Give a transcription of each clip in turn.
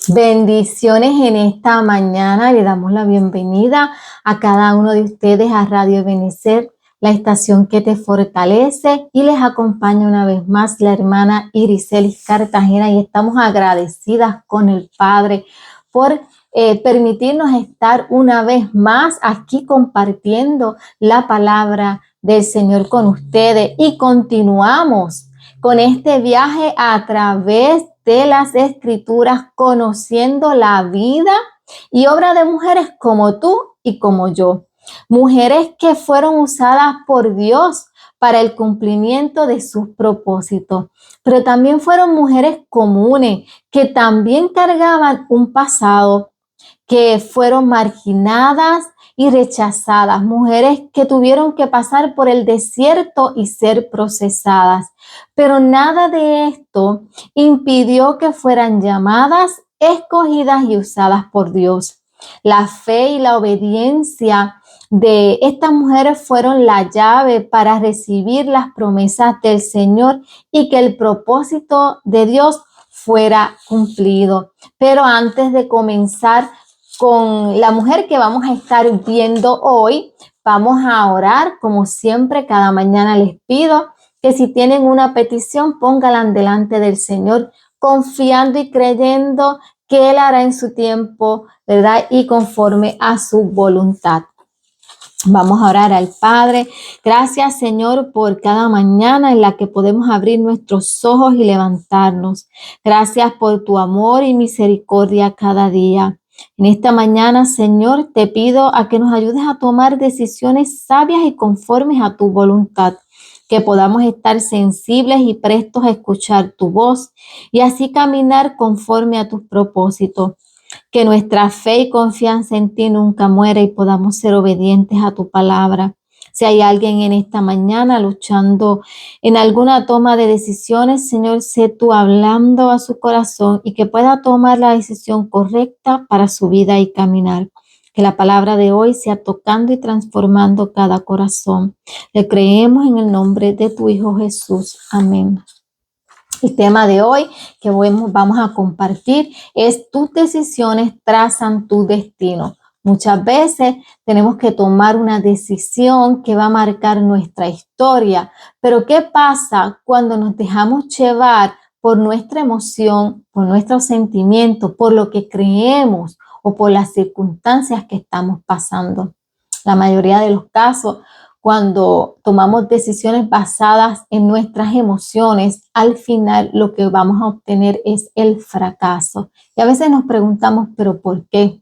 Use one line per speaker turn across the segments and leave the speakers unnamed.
Bendiciones en esta mañana. Le damos la bienvenida a cada uno de ustedes a Radio Ebenecer, la estación que te fortalece, y les acompaña una vez más la hermana Iriselis Cartagena, y estamos agradecidas con el Padre por permitirnos estar una vez más aquí compartiendo la palabra del Señor con ustedes, y continuamos con este viaje a través de las Escrituras, conociendo la vida y obra de mujeres como tú y como yo. Mujeres que fueron usadas por Dios para el cumplimiento de sus propósitos, pero también fueron mujeres comunes que también cargaban un pasado, que fueron marginadas y rechazadas, mujeres que tuvieron que pasar por el desierto y ser procesadas. Pero nada de esto impidió que fueran llamadas, escogidas y usadas por Dios. La fe y la obediencia de estas mujeres fueron la llave para recibir las promesas del Señor y que el propósito de Dios fuera cumplido. Pero antes de comenzar con la mujer que vamos a estar viendo hoy, vamos a orar. Como siempre, cada mañana les pido que si tienen una petición, póngala delante del Señor, confiando y creyendo que Él hará en su tiempo, ¿verdad? Y conforme a su voluntad. Vamos a orar al Padre. Gracias, Señor, por cada mañana en la que podemos abrir nuestros ojos y levantarnos. Gracias por tu amor y misericordia cada día. En esta mañana, Señor, te pido a que nos ayudes a tomar decisiones sabias y conformes a tu voluntad, que podamos estar sensibles y prestos a escuchar tu voz y así caminar conforme a tus propósitos. Que nuestra fe y confianza en ti nunca muera y podamos ser obedientes a tu palabra. Si hay alguien en esta mañana luchando en alguna toma de decisiones, Señor, sé tú hablando a su corazón y que pueda tomar la decisión correcta para su vida y caminar. Que la palabra de hoy sea tocando y transformando cada corazón. Le creemos en el nombre de tu Hijo Jesús. Amén. El tema de hoy que vamos a compartir es: tus decisiones trazan tu destino. Muchas veces tenemos que tomar una decisión que va a marcar nuestra historia, pero ¿qué pasa cuando nos dejamos llevar por nuestra emoción, por nuestros sentimientos, por lo que creemos o por las circunstancias que estamos pasando? La mayoría de los casos, cuando tomamos decisiones basadas en nuestras emociones, al final lo que vamos a obtener es el fracaso. Y a veces nos preguntamos, ¿pero por qué?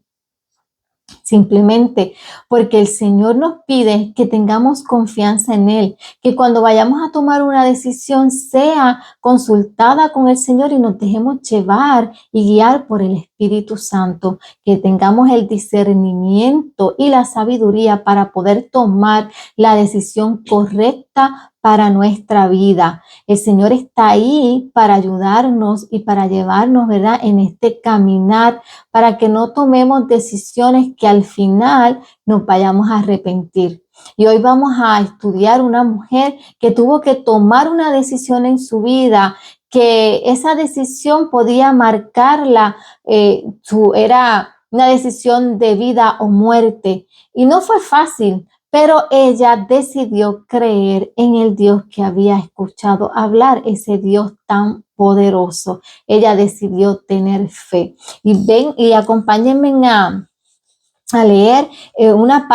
Simplemente porque el Señor nos pide que tengamos confianza en Él, que cuando vayamos a tomar una decisión sea consultada con el Señor y nos dejemos llevar y guiar por el Espíritu Santo, que tengamos el discernimiento y la sabiduría para poder tomar la decisión correcta para nuestra vida. El Señor está ahí para ayudarnos y para llevarnos, ¿verdad?, en este caminar, para que no tomemos decisiones que al final nos vayamos a arrepentir. Y hoy vamos a estudiar una mujer que tuvo que tomar una decisión en su vida, que esa decisión podía marcarla, era una decisión de vida o muerte. Y no fue fácil, pero ella decidió creer en el Dios que había escuchado hablar, ese Dios tan poderoso. Ella decidió tener fe. Y ven y acompáñenme a leer una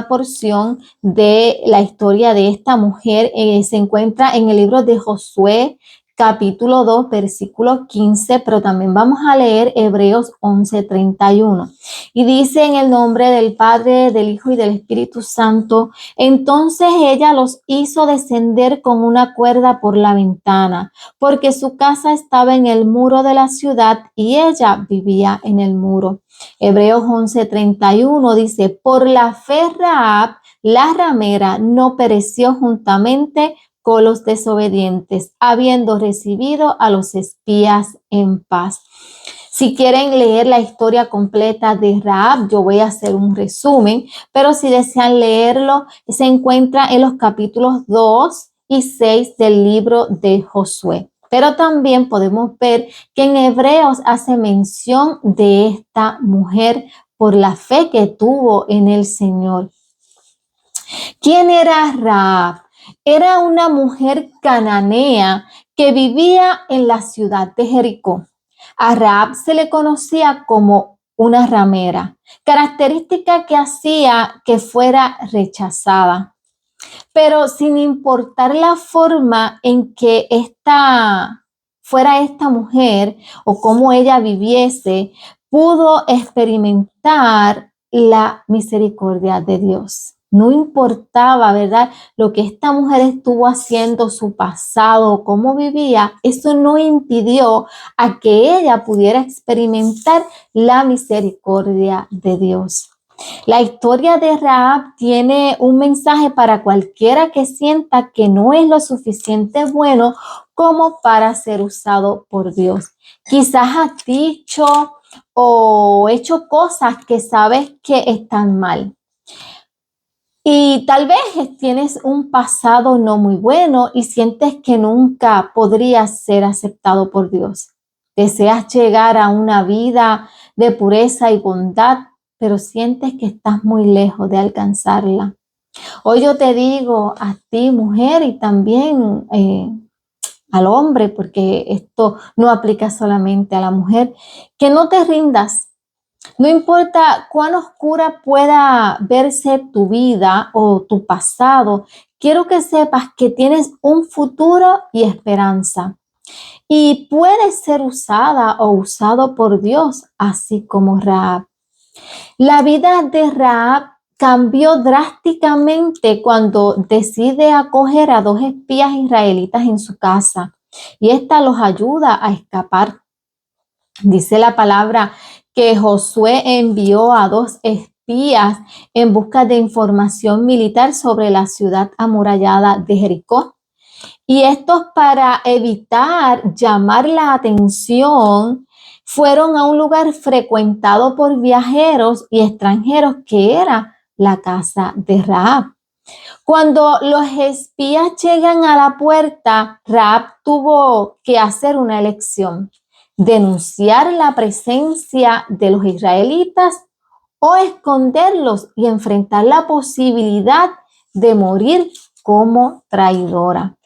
porción de la historia de esta mujer. Se encuentra en el libro de Josué, capítulo 2, versículo 15, pero también vamos a leer Hebreos 11:31. Y dice: en el nombre del Padre, del Hijo y del Espíritu Santo. Entonces ella los hizo descender con una cuerda por la ventana, porque su casa estaba en el muro de la ciudad y ella vivía en el muro. Hebreos 11:31 dice: por la fe Rahab, la ramera, no pereció juntamente con los desobedientes, habiendo recibido a los espías en paz. Si quieren leer la historia completa de Rahab, yo voy a hacer un resumen, pero si desean leerlo, se encuentra en los capítulos 2 y 6 del libro de Josué. Pero también podemos ver que en Hebreos hace mención de esta mujer por la fe que tuvo en el Señor. ¿Quién era Rahab? Era una mujer cananea que vivía en la ciudad de Jericó. A Rahab se le conocía como una ramera, característica que hacía que fuera rechazada. Pero sin importar la forma en que fuera esta mujer o cómo ella viviese, pudo experimentar la misericordia de Dios. No importaba, ¿verdad?, lo que esta mujer estuvo haciendo, su pasado, cómo vivía, eso no impidió a que ella pudiera experimentar la misericordia de Dios. La historia de Rahab tiene un mensaje para cualquiera que sienta que no es lo suficiente bueno como para ser usado por Dios. Quizás has dicho o hecho cosas que sabes que están mal. Y tal vez tienes un pasado no muy bueno y sientes que nunca podrías ser aceptado por Dios. Deseas llegar a una vida de pureza y bondad, pero sientes que estás muy lejos de alcanzarla. Hoy yo te digo a ti, mujer, y también al hombre, porque esto no aplica solamente a la mujer, que no te rindas. No importa cuán oscura pueda verse tu vida o tu pasado, quiero que sepas que tienes un futuro y esperanza. Y puedes ser usada o usado por Dios, así como Rahab. La vida de Rahab cambió drásticamente cuando decide acoger a 2 espías israelitas en su casa. Y esta los ayuda a escapar. Dice la palabra que Josué envió a 2 espías en busca de información militar sobre la ciudad amurallada de Jericó. Y estos, para evitar llamar la atención, fueron a un lugar frecuentado por viajeros y extranjeros que era la casa de Rahab. Cuando los espías llegan a la puerta, Rahab tuvo que hacer una elección: denunciar la presencia de los israelitas o esconderlos y enfrentar la posibilidad de morir como traidora.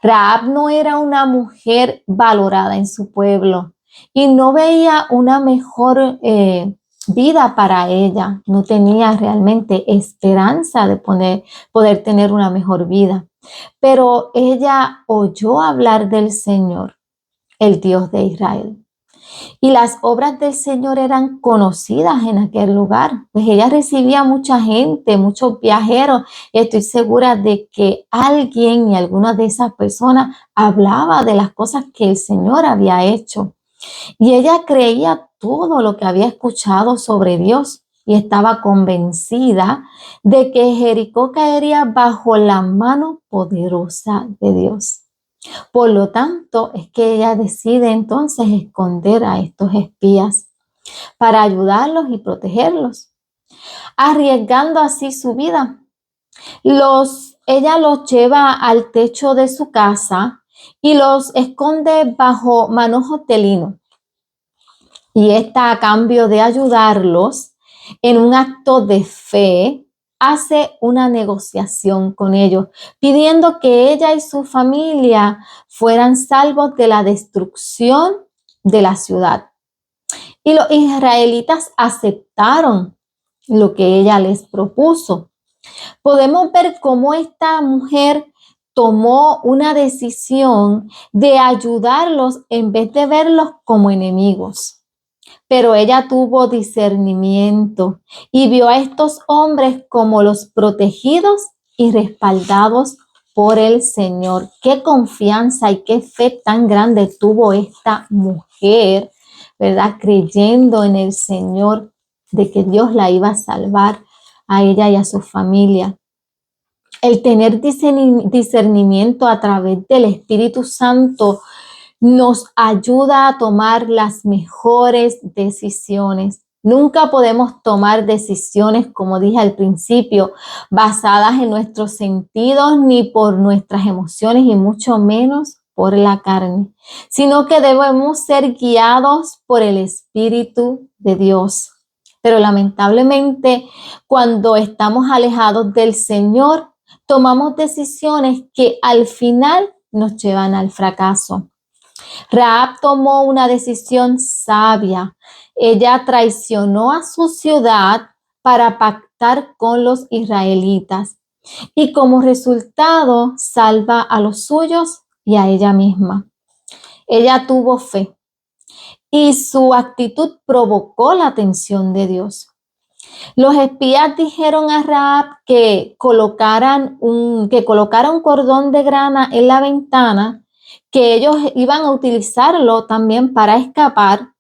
Rahab no era una mujer valorada en su pueblo y no veía una mejor vida para ella. No tenía realmente esperanza de poder tener una mejor vida. Pero ella oyó hablar del Señor, el Dios de Israel. Y las obras del Señor eran conocidas en aquel lugar. Pues ella recibía mucha gente, muchos viajeros. Estoy segura de que alguien y alguna de esas personas hablaba de las cosas que el Señor había hecho. Y ella creía todo lo que había escuchado sobre Dios y estaba convencida de que Jericó caería bajo la mano poderosa de Dios. Por lo tanto, es que ella decide entonces esconder a estos espías para ayudarlos y protegerlos, arriesgando así su vida. Ella los lleva al techo de su casa y los esconde bajo manojos de lino. Y esta, a cambio de ayudarlos, en un acto de fe, hace una negociación con ellos, pidiendo que ella y su familia fueran salvos de la destrucción de la ciudad. Y los israelitas aceptaron lo que ella les propuso. Podemos ver cómo esta mujer tomó una decisión de ayudarlos en vez de verlos como enemigos. Pero ella tuvo discernimiento y vio a estos hombres como los protegidos y respaldados por el Señor. Qué confianza y qué fe tan grande tuvo esta mujer, ¿verdad? Creyendo en el Señor, de que Dios la iba a salvar a ella y a su familia. El tener discernimiento a través del Espíritu Santo nos ayuda a tomar las mejores decisiones. Nunca podemos tomar decisiones, como dije al principio, basadas en nuestros sentidos ni por nuestras emociones y mucho menos por la carne, sino que debemos ser guiados por el Espíritu de Dios. Pero lamentablemente, cuando estamos alejados del Señor, tomamos decisiones que al final nos llevan al fracaso. Rahab tomó una decisión sabia. Ella traicionó a su ciudad para pactar con los israelitas y como resultado salva a los suyos y a ella misma. Ella tuvo fe y su actitud provocó la atención de Dios. Los espías dijeron a Rahab que colocara un cordón de grana en la ventana, que ellos iban a utilizarlo también para escapar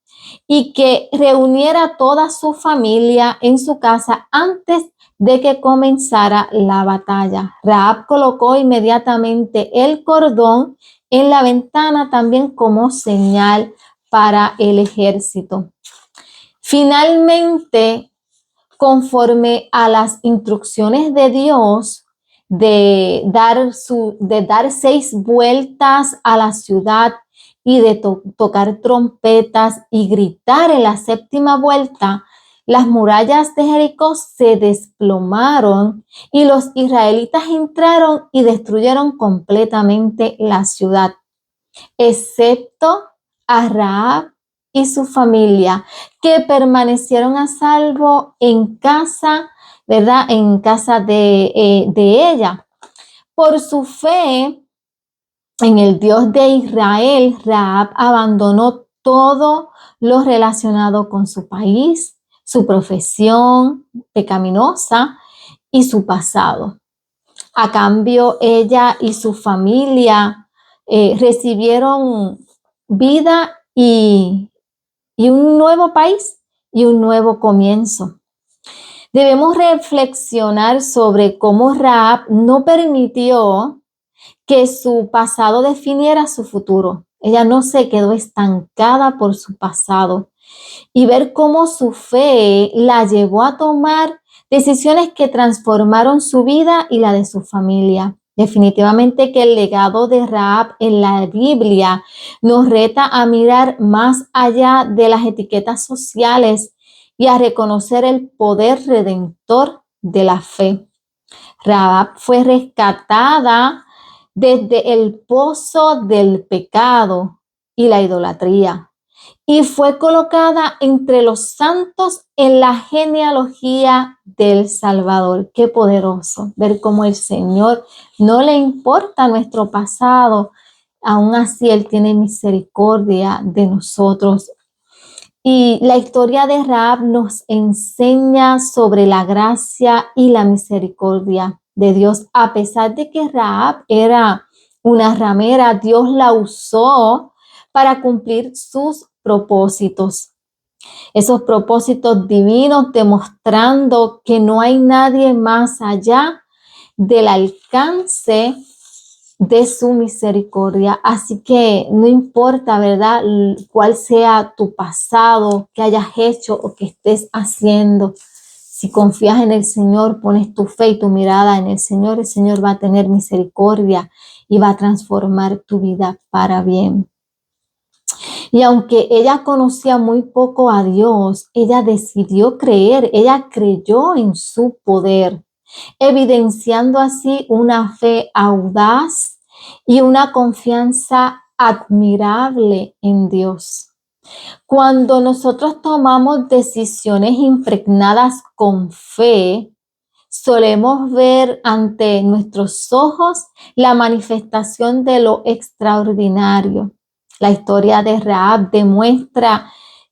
y que reuniera a toda su familia en su casa antes de que comenzara la batalla. Rahab colocó inmediatamente el cordón en la ventana también como señal para el ejército. Finalmente, conforme a las instrucciones de Dios de dar 6 vueltas a la ciudad y de tocar trompetas y gritar en la 7ª vuelta, las murallas de Jericó se desplomaron y los israelitas entraron y destruyeron completamente la ciudad, excepto a Rahab y su familia, que permanecieron a salvo en casa, ¿verdad? En casa de ella. Por su fe en el Dios de Israel, Rahab abandonó todo lo relacionado con su país, su profesión pecaminosa y su pasado. A cambio, ella y su familia recibieron vida y un nuevo país y un nuevo comienzo. Debemos reflexionar sobre cómo Rahab no permitió que su pasado definiera su futuro. Ella no se quedó estancada por su pasado y ver cómo su fe la llevó a tomar decisiones que transformaron su vida y la de su familia. Definitivamente que el legado de Rahab en la Biblia nos reta a mirar más allá de las etiquetas sociales y a reconocer el poder redentor de la fe. Rahab fue rescatada desde el pozo del pecado y la idolatría y fue colocada entre los santos en la genealogía del Salvador. Qué poderoso ver cómo el Señor no le importa nuestro pasado, aún así Él tiene misericordia de nosotros. Y la historia de Rahab nos enseña sobre la gracia y la misericordia de Dios. A pesar de que Rahab era una ramera, Dios la usó para cumplir sus propósitos. Esos propósitos divinos, demostrando que no hay nadie más allá del alcance de su misericordia. Así que no importa, ¿verdad?, cuál sea tu pasado, que hayas hecho o que estés haciendo. Si confías en el Señor, pones tu fe y tu mirada en el Señor va a tener misericordia y va a transformar tu vida para bien. Y aunque ella conocía muy poco a Dios, ella decidió creer, ella creyó en su poder, evidenciando así una fe audaz y una confianza admirable en Dios. Cuando nosotros tomamos decisiones impregnadas con fe, solemos ver ante nuestros ojos la manifestación de lo extraordinario. La historia de Rahab demuestra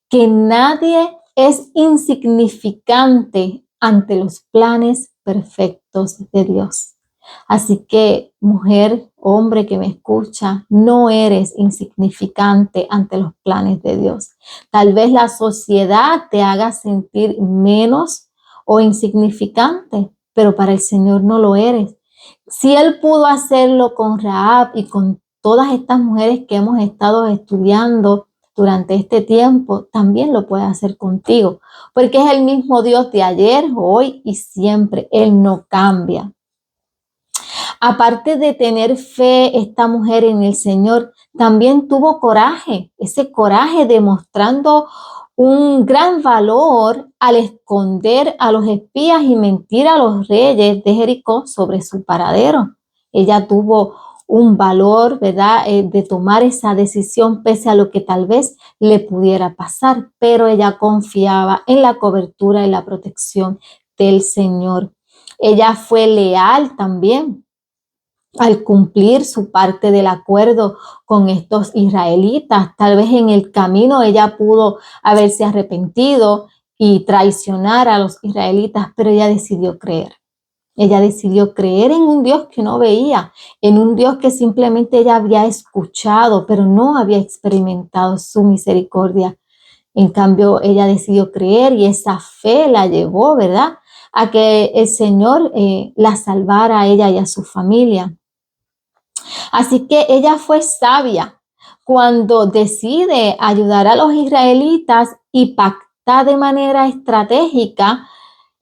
que nadie es insignificante ante los planes perfectos de Dios. Así que, mujer, hombre que me escucha, no eres insignificante ante los planes de Dios. Tal vez la sociedad te haga sentir menos o insignificante, pero para el Señor no lo eres. Si Él pudo hacerlo con Rahab y con todas estas mujeres que hemos estado estudiando durante este tiempo, también lo puede hacer contigo, porque es el mismo Dios de ayer, hoy y siempre. Él no cambia. Aparte de tener fe, esta mujer en el Señor también tuvo coraje, ese coraje demostrando un gran valor al esconder a los espías y mentir a los reyes de Jericó sobre su paradero. Ella tuvo un valor, ¿verdad?, de tomar esa decisión pese a lo que tal vez le pudiera pasar, pero ella confiaba en la cobertura y la protección del Señor. Ella fue leal también al cumplir su parte del acuerdo con estos israelitas. Tal vez en el camino ella pudo haberse arrepentido y traicionar a los israelitas, pero ella decidió creer. Ella decidió creer en un Dios que no veía, en un Dios que simplemente ella había escuchado, pero no había experimentado su misericordia. En cambio, ella decidió creer y esa fe la llevó, ¿verdad?, a que el Señor la salvara a ella y a su familia. Así que ella fue sabia cuando decide ayudar a los israelitas y pacta de manera estratégica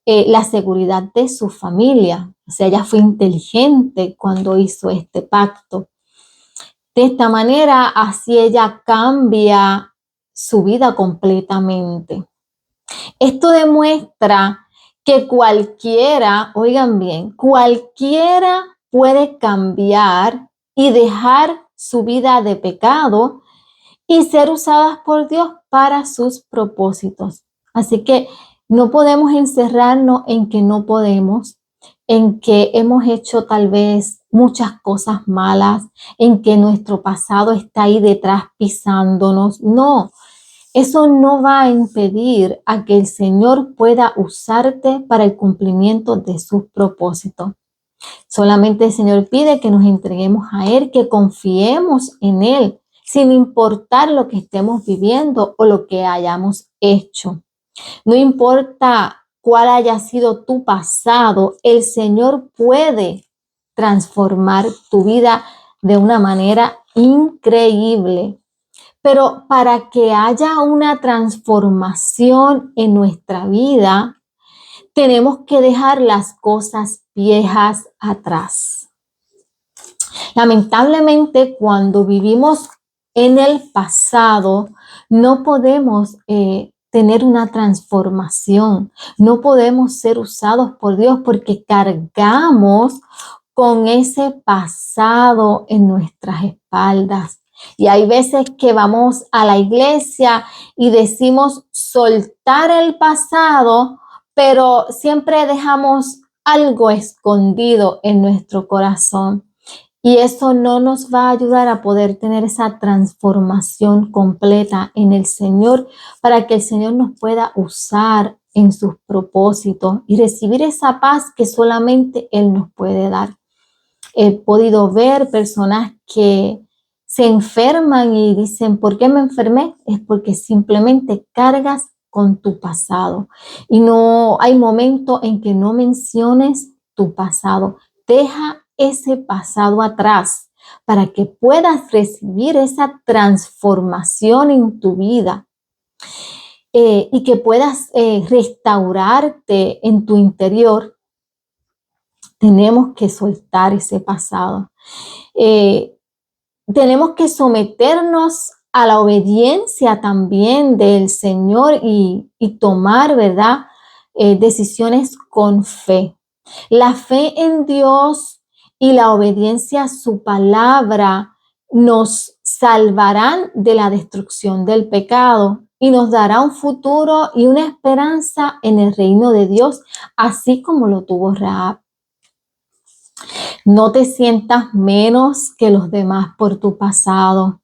la seguridad de su familia. O sea, ella fue inteligente cuando hizo este pacto. De esta manera, así ella cambia su vida completamente. Esto demuestra que cualquiera, oigan bien, cualquiera puede cambiar y dejar su vida de pecado y ser usadas por Dios para sus propósitos. Así que no podemos encerrarnos en que no podemos, en que hemos hecho tal vez muchas cosas malas, en que nuestro pasado está ahí detrás pisándonos. No, eso no va a impedir a que el Señor pueda usarte para el cumplimiento de sus propósitos. Solamente el Señor pide que nos entreguemos a Él, que confiemos en Él, sin importar lo que estemos viviendo o lo que hayamos hecho. No importa cuál haya sido tu pasado, el Señor puede transformar tu vida de una manera increíble. Pero para que haya una transformación en nuestra vida, tenemos que dejar las cosas viejas atrás. Lamentablemente, cuando vivimos en el pasado, no podemos tener una transformación, no podemos ser usados por Dios porque cargamos con ese pasado en nuestras espaldas. Y hay veces que vamos a la iglesia y decimos soltar el pasado, pero siempre dejamos algo escondido en nuestro corazón. Y eso no nos va a ayudar a poder tener esa transformación completa en el Señor para que el Señor nos pueda usar en sus propósitos y recibir esa paz que solamente Él nos puede dar. He podido ver personas que se enferman y dicen, ¿por qué me enfermé? Es porque simplemente cargas con tu pasado. Y no hay momento en que no menciones tu pasado. Deja ese pasado atrás para que puedas recibir esa transformación en tu vida y que puedas restaurarte en tu interior. Tenemos que soltar ese pasado. Tenemos que someternos a la obediencia también del Señor y tomar, ¿verdad?, decisiones con fe. La fe en Dios y la obediencia a su palabra nos salvarán de la destrucción del pecado y nos dará un futuro y una esperanza en el reino de Dios, así como lo tuvo Rahab. No te sientas menos que los demás por tu pasado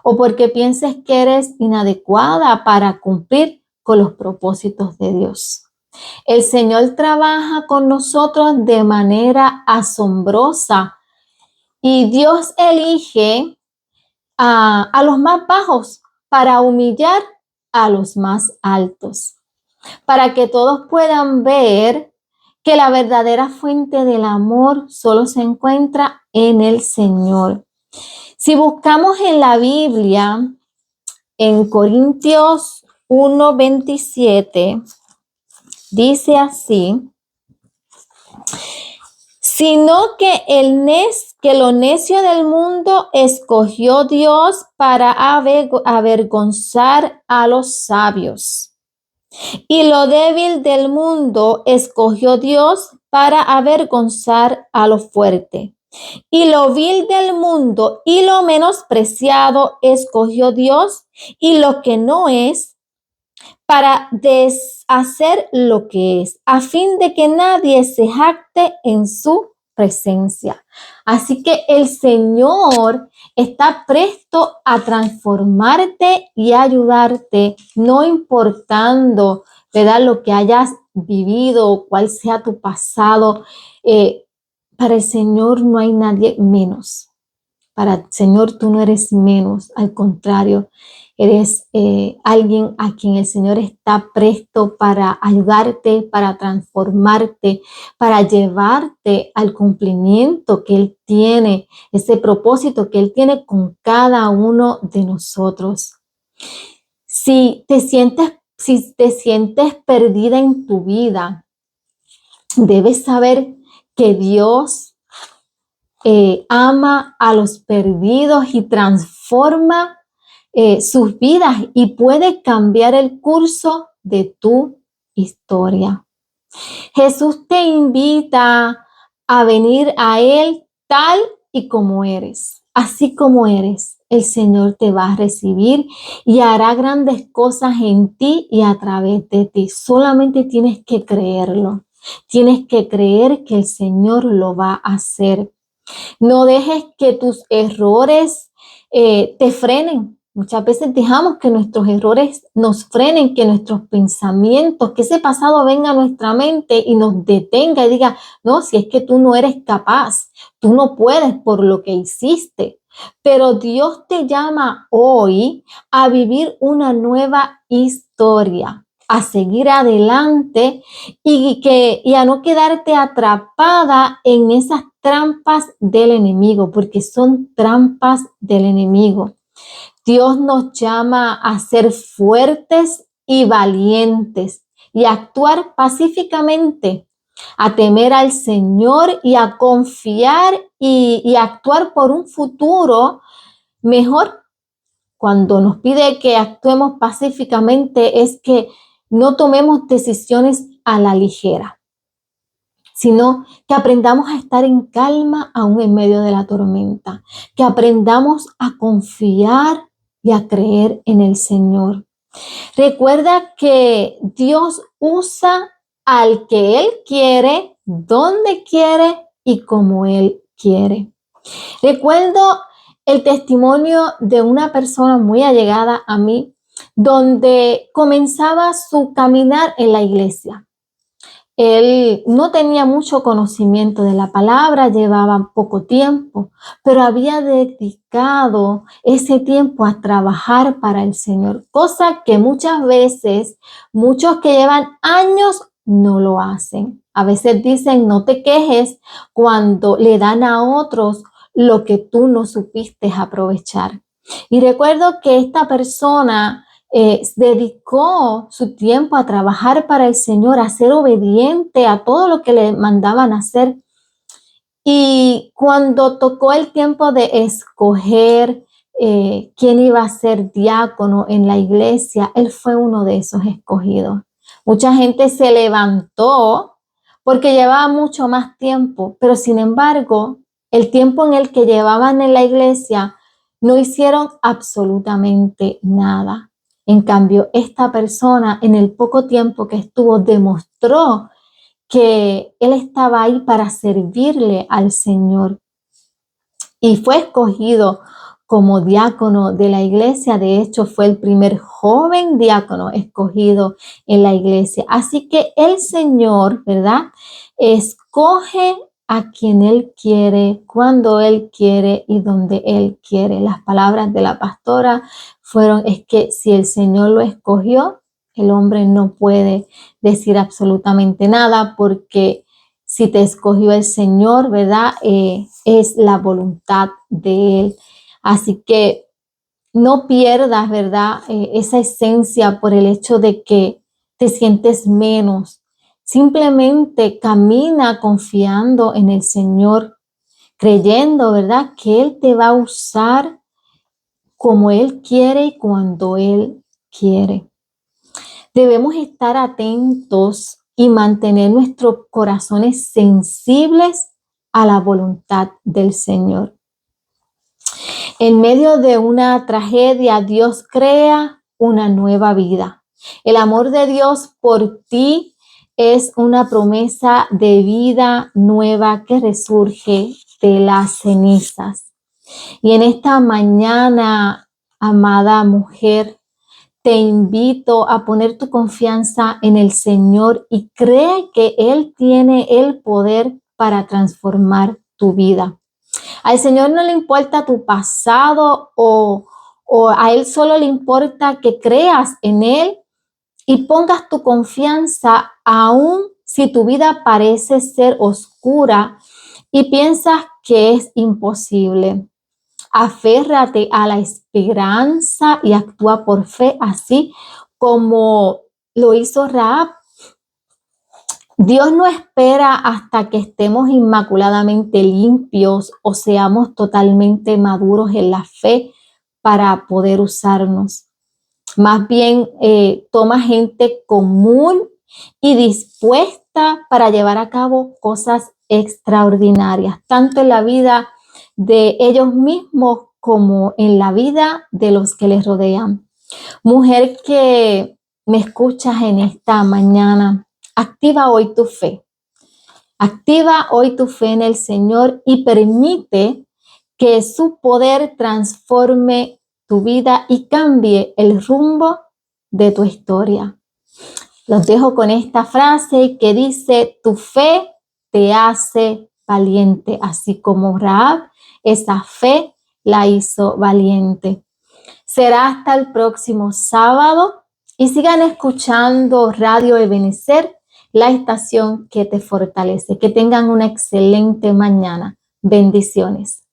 o porque pienses que eres inadecuada para cumplir con los propósitos de Dios. El Señor trabaja con nosotros de manera asombrosa y Dios elige a los más bajos para humillar a los más altos, para que todos puedan ver que la verdadera fuente del amor solo se encuentra en el Señor. Si buscamos en la Biblia, en Corintios 1:27, dice así: sino que lo necio del mundo escogió Dios para avergonzar a los sabios. Y lo débil del mundo escogió Dios para avergonzar a lo fuerte. Y lo vil del mundo y lo menospreciado escogió Dios, y lo que no es, para deshacer lo que es, a fin de que nadie se jacte en su presencia. Así que el Señor está presto a transformarte y ayudarte, no importando, ¿verdad?, lo que hayas vivido o cuál sea tu pasado. Para el Señor no hay nadie menos. Para el Señor tú no eres menos, al contrario, eres alguien a quien el Señor está presto para ayudarte, para transformarte, para llevarte al cumplimiento que Él tiene, ese propósito que Él tiene con cada uno de nosotros. Si te sientes perdida en tu vida, debes saber que Dios ama a los perdidos y transforma sus vidas y puede cambiar el curso de tu historia. Jesús te invita a venir a Él tal y como eres. Así como eres, el Señor te va a recibir y hará grandes cosas en ti y a través de ti. Solamente tienes que creerlo. Tienes que creer que el Señor lo va a hacer. No dejes que tus errores te frenen. Muchas veces dejamos que nuestros errores nos frenen, que nuestros pensamientos, que ese pasado venga a nuestra mente y nos detenga y diga, no, si es que tú no eres capaz, tú no puedes por lo que hiciste. Pero Dios te llama hoy a vivir una nueva historia, a seguir adelante y a no quedarte atrapada en esas trampas del enemigo, porque son trampas del enemigo. Dios nos llama a ser fuertes y valientes y a actuar pacíficamente, a temer al Señor y a confiar y actuar por un futuro mejor. Cuando nos pide que actuemos pacíficamente es que no tomemos decisiones a la ligera, sino que aprendamos a estar en calma aún en medio de la tormenta, que aprendamos a confiar y a creer en el Señor. Recuerda que Dios usa al que Él quiere, donde quiere y como Él quiere. Recuerdo el testimonio de una persona muy allegada a mí, donde comenzaba su caminar en la iglesia. Él no tenía mucho conocimiento de la palabra, llevaba poco tiempo, pero había dedicado ese tiempo a trabajar para el Señor, cosa que muchas veces muchos que llevan años no lo hacen. A veces dicen, no te quejes cuando le dan a otros lo que tú no supiste aprovechar. Y recuerdo que esta persona dedicó su tiempo a trabajar para el Señor, a ser obediente a todo lo que le mandaban hacer. Y cuando tocó el tiempo de escoger quién iba a ser diácono en la iglesia, él fue uno de esos escogidos. Mucha gente se levantó porque llevaba mucho más tiempo, pero sin embargo, el tiempo en el que llevaban en la iglesia no hicieron absolutamente nada. En cambio, esta persona, en el poco tiempo que estuvo, demostró que él estaba ahí para servirle al Señor y fue escogido como diácono de la iglesia. De hecho, fue el primer joven diácono escogido en la iglesia. Así que el Señor, ¿verdad?, escoge a quien Él quiere, cuando Él quiere y donde Él quiere. Las palabras de la pastora es que si el Señor lo escogió, el hombre no puede decir absolutamente nada, porque si te escogió el Señor, ¿verdad?, es la voluntad de Él. Así que no pierdas, ¿verdad?, esa esencia por el hecho de que te sientes menos, Simplemente camina confiando en el Señor, creyendo, ¿verdad?, que Él te va a usar como Él quiere y cuando Él quiere. Debemos estar atentos y mantener nuestros corazones sensibles a la voluntad del Señor. En medio de una tragedia, Dios crea una nueva vida. El amor de Dios por ti es una promesa de vida nueva que resurge de las cenizas. Y en esta mañana, amada mujer, te invito a poner tu confianza en el Señor y cree que Él tiene el poder para transformar tu vida. Al Señor no le importa tu pasado o a Él solo le importa que creas en Él y pongas tu confianza aún si tu vida parece ser oscura y piensas que es imposible. Aférrate a la esperanza y actúa por fe, así como lo hizo Rahab. Dios no espera hasta que estemos inmaculadamente limpios o seamos totalmente maduros en la fe para poder usarnos. Más bien, toma gente común y dispuesta para llevar a cabo cosas extraordinarias, tanto en la vida de ellos mismos como en la vida de los que les rodean. Mujer que me escuchas en esta mañana, activa hoy tu fe. Activa hoy tu fe en el Señor y permite que su poder transforme tu vida y cambie el rumbo de tu historia. Los dejo con esta frase que dice: tu fe te hace valiente, así como Rahab, esa fe la hizo valiente. Será hasta el próximo sábado y sigan escuchando Radio Ebenecer, la estación que te fortalece. Que tengan una excelente mañana. Bendiciones.